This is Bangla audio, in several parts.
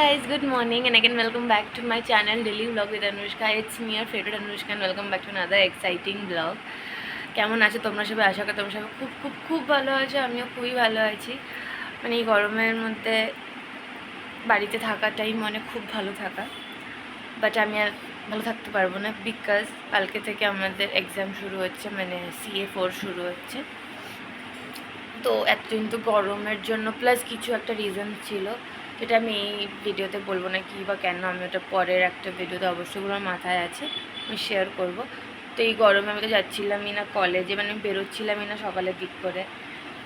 guys, good morning and again welcome back to my channel Daily Vlog with Anushka. It's me, your favorite Anushka, and welcome back to another exciting vlog. কেমন আছো তোমরা সবাই? আশা করি তোমরা সবাই খুব খুব খুব ভালো আছো। আমিও খুবই ভালো আছি। মানে এই গরমের মধ্যে বাড়িতে থাকাটাই মানে খুব ভালো থাকা, বাট আমি আর ভালো থাকতে পারবো না বিকজ কালকে থেকে আমাদের এক্সাম শুরু হচ্ছে, মানে CA4 শুরু হচ্ছে। তো এতদিন তো গরমের জন্য প্লাস কিছু একটা রিজন ছিল, যেটা আমি এই ভিডিওতে বলবো না কি বা কেন, আমি ওটা পরের একটা ভিডিওতে অবশ্যই আমার মাথায় আছে, আমি শেয়ার করব। তো এই গরমে আমি তো যাচ্ছিলামই না কলেজে, মানে বেরোচ্ছিলামই না সকালের দিক করে।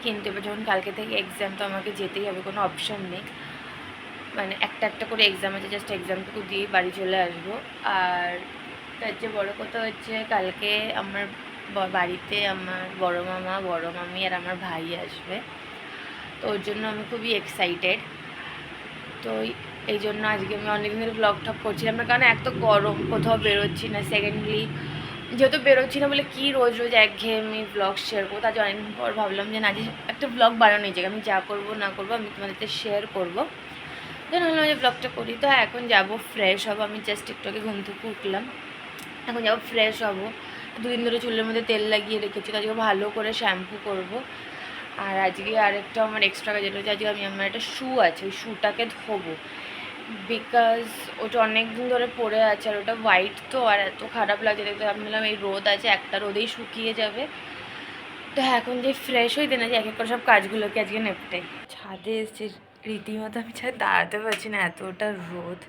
কিন্তু এবার যখন কালকে থেকে এক্সাম, তো আমাকে যেতেই হবে, কোনো অপশান নেই। মানে একটা একটা করে এক্সাম আছে, জাস্ট এক্সামটুকু দিয়ে বাড়ি চলে আসবো। আর তার যে বড়ো কথা হচ্ছে, কালকে আমার বাড়িতে আমার বড় মামা, বড় মামি আর আমার ভাই আসবে। তো ওর জন্য আমি খুবই এক্সাইটেড। তো এই জন্য আজকে আমি অনেকদিন ধরে ব্লগ টক করছিলাম না, কারণ এক তো গরম, কোথাও বেরোচ্ছি না। সেকেন্ডলি যেহেতু বেরোচ্ছি না বলে কি রোজ রোজ একঘেয়েমি ব্লগ শেয়ার করবো, তার অনেকদিন পর ভাবলাম যে না, আজ একটা ব্লগ বানানো যায়, আমি যা করবো না করবো আমি তোমাদেরকে শেয়ার করবো। দেন ভাবলাম যে ব্লগটা করি। তো এখন যাবো, ফ্রেশ হবো। আমি জাস্ট একটু আগে ঘুম থেকে উঠলাম, এখন যাবো ফ্রেশ হবো। দুদিন ধরে চুলের মধ্যে তেল লাগিয়ে রেখেছি, তো আজকে ভালো করে শ্যাম্পু করবো। আর আজকে আরেকটা আমার এক্সট্রা কাজ, যেটা হচ্ছে আজকে আমার একটা শ্যু আছে, ওই শ্যুটাকে ধোবো। বিকজ ওটা অনেক দিন ধরে পড়ে আছে, আর ওটা হোয়াইট তো, আর এত খারাপ লাগছে দেখতে। আমি বললাম এই রোদ আছে, একটা রোদেই শুকিয়ে যাবে। তো এখন যে ফ্রেশ হইতে না, যে এক এক করে সব কাজগুলোকে আজকে নেপটাই। ছাদে এসেছি রীতিমতো, আমি ছাদে দাঁড়াতে পারছি না, এতটা রোদ।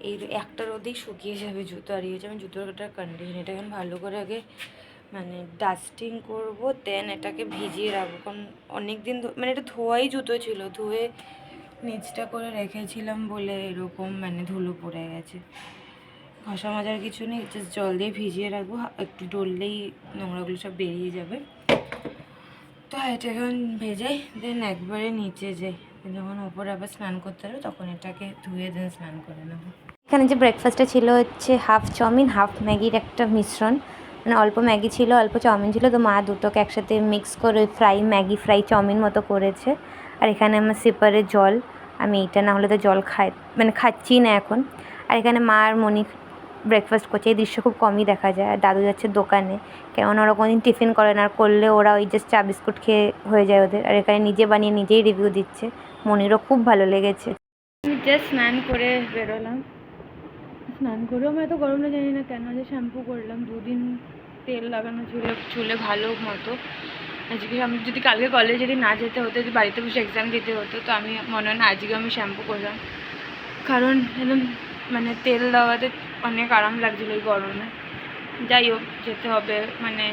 এই একটা রোদেই শুকিয়ে যাবে জুতো। আর হচ্ছে আমি জুতোটার কন্ডিশন, এটা এখন ভালো করে আগে মানে ডাস্টিং করব, দেন এটাকে ভিজিয়ে রাখবো। কারণ অনেক দিন মানে এটা ধোয়াই জুতো ছিল, ধুয়ে নিচটা করে রেখেছিলাম বলে এরকম মানে ধুলো পড়ে গেছে। ঘষা মাজার কিছু নেই, জাস্ট জল দিয়ে ভিজিয়ে রাখবো, একটু ডললেই নোংরাগুলো সব বেরিয়ে যাবে। তো এটা এখন ভেজাই, দেন একবারে নিচে যাই, যখন ওপরে আবার স্নান করতে হবে তখন এটাকে ধুয়ে দেন স্নান করে নেবো। এখানে যে ব্রেকফাস্টে ছিল হচ্ছে হাফ চাউমিন হাফ ম্যাগির একটা মিশ্রণ, মানে অল্প ম্যাগি ছিল অল্প চাউমিন ছিল, তো মা দুটোকে একসাথে মিক্স করে ম্যাগি ফ্রাই চাউমিন মতো করেছে। আর এখানে আমার সিপারে জল, আমি এইটা না হলে তো জল খাচ্ছি না এখন। আর এখানে মা আর মনি ব্রেকফাস্ট করছে, এই দৃশ্য খুব কমই দেখা যায়। আর দাদু যাচ্ছে দোকানে, কেমন ওরা কোনোদিন টিফিন করে না, আর করলে ওরা ওই জাস্ট চা বিস্কুট খেয়ে হয়ে যায় ওদের। আর এখানে নিজে বানিয়ে নিজেই রিভিউ দিচ্ছে, মনিরও খুব ভালো লেগেছে। আমি জাস্ট স্নান করে বেরোলাম, স্নান করেও আমি এত গরমটা জানি না কেন যে শ্যাম্পু করলাম। দুদিন তেল লাগানো ছিল চুলে ভালো মতো। আজকে আমি যদি কালকে কলেজে যদি না যেতে হতো, যদি বাড়িতে বসে এক্সাম দিতে হতো, তো আমি মনে হয় না আজকে আমি শ্যাম্পু করলাম। কারণ একদম মানে তেল দেওয়াতে অনেক আরাম লাগছিলো এই গরমে। যাই হোক, যেতে হবে। মানে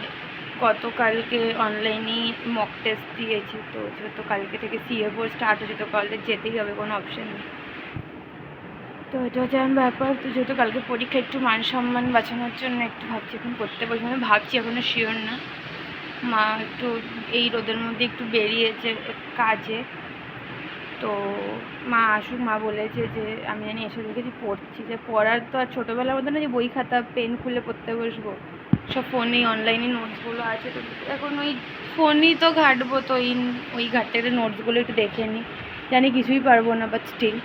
গতকালকে অনলাইনেই মক টেস্ট দিয়েছি, তো যেহেতু কালকে থেকে CA4 স্টার্ট হচ্ছে, তো কলেজ যেতেই হবে, কোনো অপশান নেই। তো এটা হচ্ছে আমার ব্যাপার। তো যেহেতু কালকে পরীক্ষা, একটু মান সম্মান বাঁচানোর জন্য একটু ভাবছি এখন করতে বসে, আমি ভাবছি, এখনও শিওর না। মা একটু এই রোদের মধ্যে একটু বেরিয়েছে কাজে, তো মা আসুক। মা বলেছে যে আমি জানি এসে দেখেছি পড়ছি, যে পড়ার তো আর ছোটোবেলার মধ্যে না যে বই খাতা পেন খুলে পড়তে বসবো, সব ফোনেই অনলাইনে নোটসগুলো আছে। তো এখন ওই ফোনই তো ঘাঁটবো, তো ওই ঘাটতে নোটসগুলো একটু দেখে নিই। জানি কিছুই পারবো না, বাট স্টিল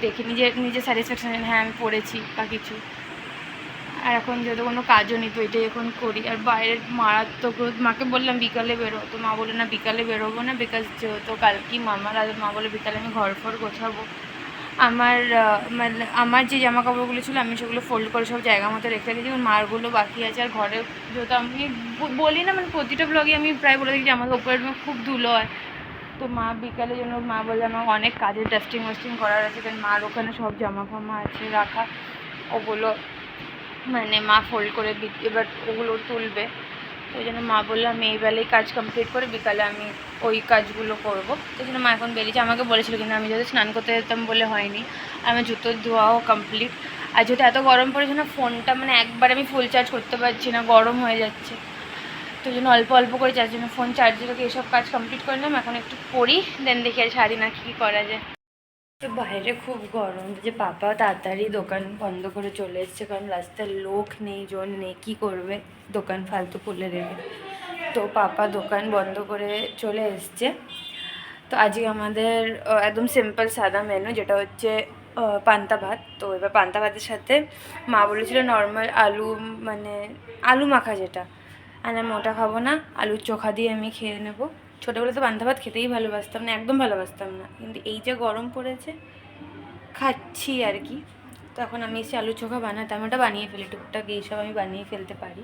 দেখে নিজে স্যাটিসফ্যাকশান, হ্যাঁ আমি পড়েছি বা কিছু। আর এখন যেহেতু কোনো কাজও নেই, তো এটাই এখন করি। আর বাইরের মারাত্মক রোদ, মাকে বললাম বিকালে বেরো, তো মা বলে না বিকালে বেরোবো না, বিকজ যেহেতু কালকে মামার আর মা বলে বিকালে আমি ঘর ফর গোছাবো। মানে আমার যে জামা কাপড়গুলো ছিল আমি সেগুলো ফোল্ড করে সব জায়গা মতো রেখে রেখেছি, মারগুলো বাকি আছে। আর ঘরে যেহেতু আমি বলি না, মানে প্রতিটা ব্লগে আমি প্রায় বলে দেখি যে আমার উপরের খুব ধুলো হয়, তো মা বিকালের জন্য মা বললে আমার অনেক কাজের ডাস্টিং ওয়াস্টিং করার আছে, কারণ মার ওখানে সব জামা ফামা আছে রাখা, ওগুলো মানে মা ফোল্ড করে এবার ওগুলো তুলবে। তো ওই জন্য মা বললো আমি এই বেলায় কাজ কমপ্লিট করে বিকালে আমি ওই কাজগুলো করবো। তো জন্য মা এখন বেরিয়েছে, আমাকে বলেছিল কিন্তু আমি যদি স্নান করতে যেতাম বলে হয়নি। আমার জুতো ধোয়াও কমপ্লিট। আর যেহেতু এত গরম পড়েছে না, ফোনটা মানে একবার আমি ফুল চার্জ করতে পারছি না, গরম হয়ে যাচ্ছে। তো জন্য অল্প অল্প করে চার্জ, জন্য ফোন চার্জে রেখে এসব কাজ কমপ্লিট করে নিলাম। এখন একটু পড়ি, দেন দেখি আর সারি না কী করা যায়। তো বাইরে খুব গরম, যে পাপা তাড়াতাড়ি দোকান বন্ধ করে চলে এসছে, কারণ রাস্তায় লোক নেই, জন নেই, কী করবে, দোকান ফালতু খুলে দেবে। তো পাপা দোকান বন্ধ করে চলে এসছে। তো আজকে আমাদের একদম সিম্পল সাদা মেনু, যেটা হচ্ছে পান্তা ভাত। তো এবার পান্তা ভাতের সাথে মা বলেছিল নর্মাল আলু, মানে আলু মাখা যেটা, আর আমি ওটা খাবো না, আলুর চোখা দিয়ে আমি খেয়ে নেবো। ছোটোবেলা তো পান্তা ভাত খেতেই ভালোবাসতাম না, একদম ভালোবাসতাম না, কিন্তু এই যে গরম পড়েছে খাচ্ছি আর কি। তো এখন আমি এসে আলুর চোখা বানাতে, আমি ওটা বানিয়ে ফেলি, টুকটাক এইসব আমি বানিয়ে ফেলতে পারি।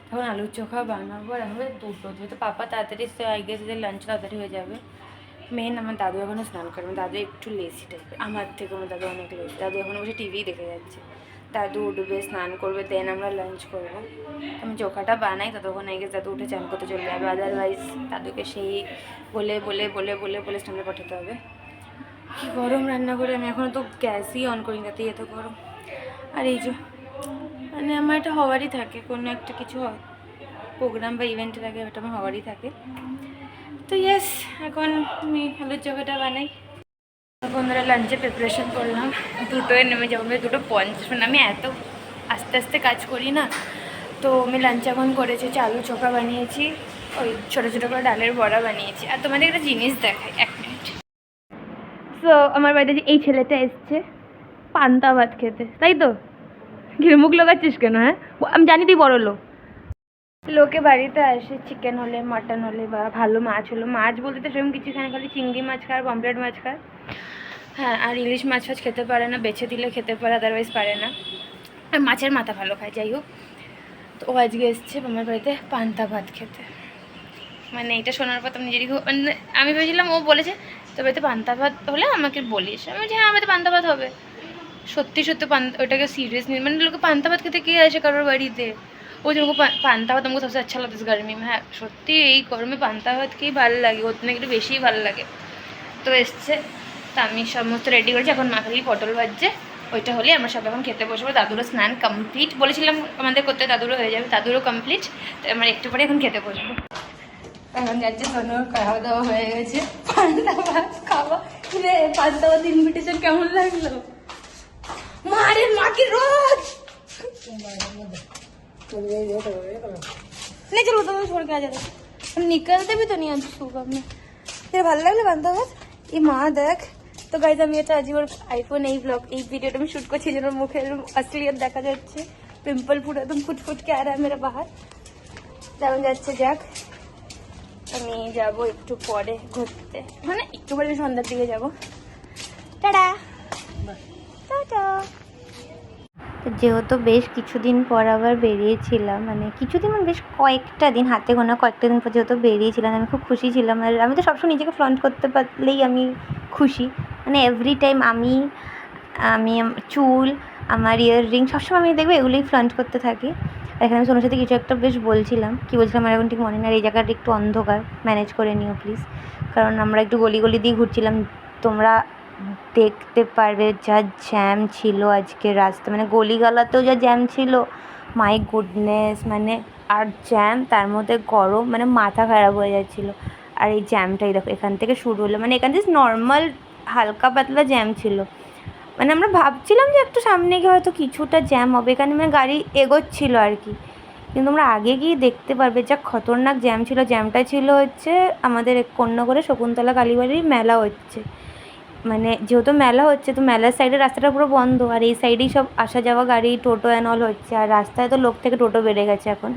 তখন আলুর চোখা বানাবো, আর এখন দুটো, যেহেতু পাপা তাড়াতাড়ি আই গেস লাঞ্চ তাড়াতাড়ি হয়ে যাবে। মেন আমার দাদু এখনও স্নান করে, আমার দাদু একটু লেসি টাইপের, আমার থেকে আমার দাদু অনেক লেসি। দাদু এখনও বসে টিভি দেখে যাচ্ছে। দাদু উঠবে, স্নান করবে, দেন আমরা লাঞ্চ করবো। আমি চোখাটা বানাই, ততক্ষণ আই গেস দাদু উঠে চান করতে চলে যাবে। আদারওয়াইজ দাদুকে সেই বলে বলে বলে বলে বলে স্নানে পাঠাতে হবে। কি গরম রান্না করে, আমি এখনও তো গ্যাসই অন করি, তাতেই এত গরম। আর এই যে মানে আমার এটা হওয়ারই থাকে, কোনো একটা কিছু প্রোগ্রাম বা ইভেন্টের আগে ওটা আমার হওয়ারই থাকে। তো ইয়েস, এখন আমি আলুর চোখাটা বানাই। বন্ধুরা লাঞ্চে প্রিপারেশন করলাম, দুটোয় নেমে যাবো, আমি 2:50, মানে আমি এত আস্তে আস্তে কাজ করি না। তো আমি লাঞ্চ এখন করেছি, আলু চোখা বানিয়েছি, ওই ছোটো ছোটো করে ডালের বড়া বানিয়েছি। আর তোমাদের একটা জিনিস দেখাই, 1 মিনিট। সো আমার বাড়িতে যে এই ছেলেটা এসছে পান্তা ভাত খেতে, তাই তো? ঘিরে মুখ লাগাচ্ছিস কেন? হ্যাঁ, আমি জানি তুই বড় লোক। লোকে বাড়িতে আসে চিকেন হলে, মাটন হলে, বা ভালো মাছ হলো, মাছ বলতে তো সেরকম কিছু খায় না, খালি চিংড়ি মাছ খায়, পমফ্রেট মাছ খায়। হ্যাঁ, আর ইলিশ মাছ ফাছ খেতে পারে না, বেছে দিলে খেতে পারে, আদারওয়াইজ পারে না। আর মাছের মাথা ভালো খায়, যাই হোক। তো ও আজকে এসছে আমার বাড়িতে পান্তা ভাত খেতে। মানে এটা শোনার পর তো নিজেরই মানে আমি ভেবেছিলাম, ও বলেছে তো বাড়িতে পান্তা ভাত হলে আমাকে বলিস। আমি বলছি হ্যাঁ, আমাদের পান্তা ভাত হবে। সত্যি সত্যি ওটাকে সিরিয়াস নিয়ে, মানে লোকে পান্তা ভাত খেতে কে আসে কারোর বাড়িতে। ও যে পান্তা ভাত আমাকে সবচেয়ে আচ্ছা লাগতো গরমে। হ্যাঁ সত্যি এই গরমে পান্তা ভাতকেই ভালো লাগে, ওর থেকে একটু বেশিই ভালো লাগে। তো এসছে, তো আমি সমস্ত রেডি করেছি, এখন মাখালি পটল ভাজছে, ওইটা হলে আমরা সব এখন খেতে বসবো। দাদুরও স্নান কমপ্লিট, বলেছিলাম আমাদের করতে, দাদুরও হয়ে যাবে, দাদুরও কমপ্লিট। তো আমার একটু পরে এখন খেতে বসবো। এখন যাচ্ছে সোনুর খাওয়া দাওয়া হয়ে গেছে, পান্তা ভাত খাওয়া। রে পান্তা ভাত ইনভিটেশন কেমন লাগলো? मारे माँ की रोज नहीं, चलो तो छोड़ के आ जाते, निकलते भी तो नहीं आज सुबह में। तेरे ভালো লাগলো বান্ধব ভাত? এই মা দেখ। তো গাইজ আমি এটা আজকে ওর আইফোন এই ব্লগ এই ভিডিওটা আমি শ্যুট করছি, যেন মুখের আসলিয়ত দেখা যাচ্ছে, পিম্পল পুরো একদম ফুটফুট কে আর মেরা বাহার। তেমন যাচ্ছে, যাক আমি যাবো একটু পরে ঘুরতে, মানে একটু পরে সন্ধ্যার দিকে যাবো। Tata tata. তো যেহেতু বেশ কিছুদিন পর আবার বেরিয়েছিলাম, মানে কিছুদিন মানে বেশ কয়েকটা দিন, হাতে গোনা কয়েকটা দিন পর যেহেতু বেরিয়েছিলাম, আমি খুব খুশি ছিলাম। আর আমি তো সবসময় নিজেকে ফ্লন্ট করতে পারলেই আমি খুশি, মানে এভরি টাইম আমি চুল, আমার ইয়াররিং সবসময় আমি দেখবো এগুলোই ফ্লন্ট করতে থাকি। আর এখানে আমি সোনার সাথে কিছু একটা বেশ বলছিলাম, কী বলছিলাম আমার এখন ঠিক মনে নেই। আর এই জায়গাটা একটু অন্ধকার, ম্যানেজ করে নিও প্লিজ, কারণ আমরা একটু গলি গলি দিয়ে ঘুরছিলাম। তোমরা দেখতে পারবে যা জ্যাম ছিল আজকে রাস্তা, মানে গলিগালাতেও যা জ্যাম ছিল, মাই গুডনেস। মানে আর জ্যাম, তার মধ্যে গরম, মানে মাথা খারাপ হয়ে যাচ্ছিলো। আর এই জ্যামটাই দেখো এখান থেকে শুরু হলো, মানে এখান থেকে নর্মাল হালকা পাতলা জ্যাম ছিল। মানে আমরা ভাবছিলাম যে একটু সামনে গিয়ে হয়তো কিছুটা জ্যাম হবে, এখানে মানে গাড়ি এগোচ্ছিলো আর কি। কিন্তু আমরা আগে গিয়ে দেখতে পারবে যা খতরনাক জ্যাম ছিল। জ্যামটা ছিল হচ্ছে আমাদের কন্যাগড়ে শকুন্তলা কালীবাড়ির মেলা হচ্ছে, মানে যেহেতু মেলা হচ্ছে তো মেলার সাইডে রাস্তাটা পুরো বন্ধ, আর এই সাইডেই সব আসা যাওয়া গাড়ি, টোটো অ্যান্ড অল হচ্ছে। আর রাস্তায় তো লোক থেকে টোটো বেড়ে গেছে এখন।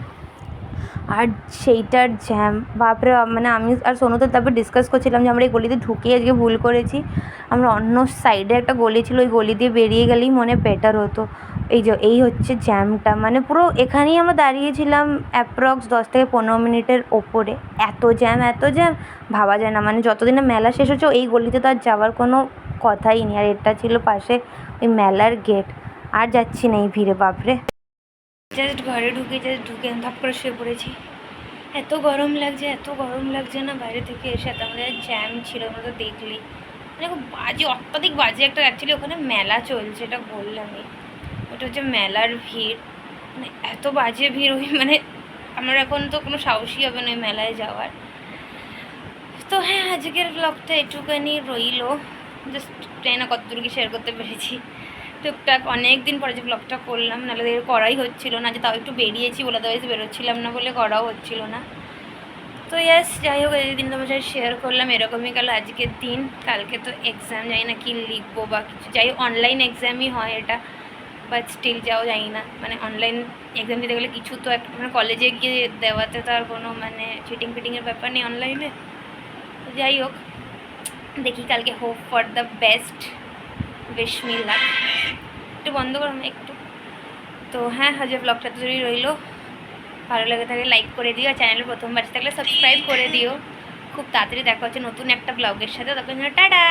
আর সেইটার জ্যাম বাপরে, মানে আমি আর সোনু তো তারপর ডিসকাস করছিলাম যে আমরা এই গলিতে ঢুকিয়ে আজকে ভুল করেছি, আমরা অন্য সাইডে একটা গলি ছিল ওই গলি দিয়ে বেরিয়ে গেলেই মনে বেটার হতো। এই হচ্ছে জ্যামটা, মানে পুরো এখানেই আমরা দাঁড়িয়েছিলাম অ্যাপ্রক্স 10 থেকে 15 মিনিটের ওপরে। এত জ্যাম ভাবা যায় না, মানে যতদিনে মেলা শেষ হচ্ছে এই গলিতে তো আর যাওয়ার কোনো কথাই নেই। আর এটা ছিল পাশে ওই মেলার গেট, আর যাচ্ছি না এই ভিড়ে বাপরে। জাস্ট ঘরে ঢুকে ধাপ করে শুয়ে পড়েছি, এত গরম লাগছে না। বাইরে থেকে এসে এত আমাদের জ্যাম ছিল, আমরা তো দেখলি, মানে খুব বাজে, অত্যাধিক বাজে একটা। অ্যাকচুয়ালি ওখানে মেলা চলছে, এটা বললামই, ওটা হচ্ছে মেলার ভিড়, মানে এত বাজে ভিড়। ওই মানে আমার এখন তো কোনো সাহসই হবে না ওই মেলায় যাওয়ার। তো হ্যাঁ, আজকের ব্লগটা একটুখানি রইলো, জাস্ট ট্রেনে কতদূর কি শেয়ার করতে পেরেছি টুকটাক। অনেক দিন পরে যে ব্লগটা করলাম, নাহলে করাই হচ্ছিলো না, যে তাও একটু বেরিয়েছি বলে, আদারওয়াইজ বেরোচ্ছিলাম না বলে করাও হচ্ছিলো না। তো ইয়াস, যাই হোক এই দিন তোমার সাথে শেয়ার করলাম, এরকমই গেল আজকের দিন। কালকে তো এক্সাম, জানি না কি লিখবো বা কিছু, যাই হোক অনলাইন এক্সামই হয় এটা, বাট স্টিল যাও জানি না, মানে অনলাইন এক্সাম দিতে গেলে কিছু তো একটা মানে কলেজে গিয়ে দেওয়াতে তো আর কোনো মানে চিটিং ফিটিংয়ের ব্যাপার নেই অনলাইনে। যাই হোক দেখি কালকে, hope for the best, wish me luck. একটু বন্ধ করো না একটু। তো হ্যাঁ, আজকে ব্লগটা তো রইলো, ভালো লেগে থাকলে লাইক করে দিও, আর চ্যানেলে প্রথমবার থাকলে সাবস্ক্রাইব করে দিও। খুব তাড়াতাড়ি দেখা হচ্ছে নতুন একটা ব্লগের সাথে, তখন টাটা।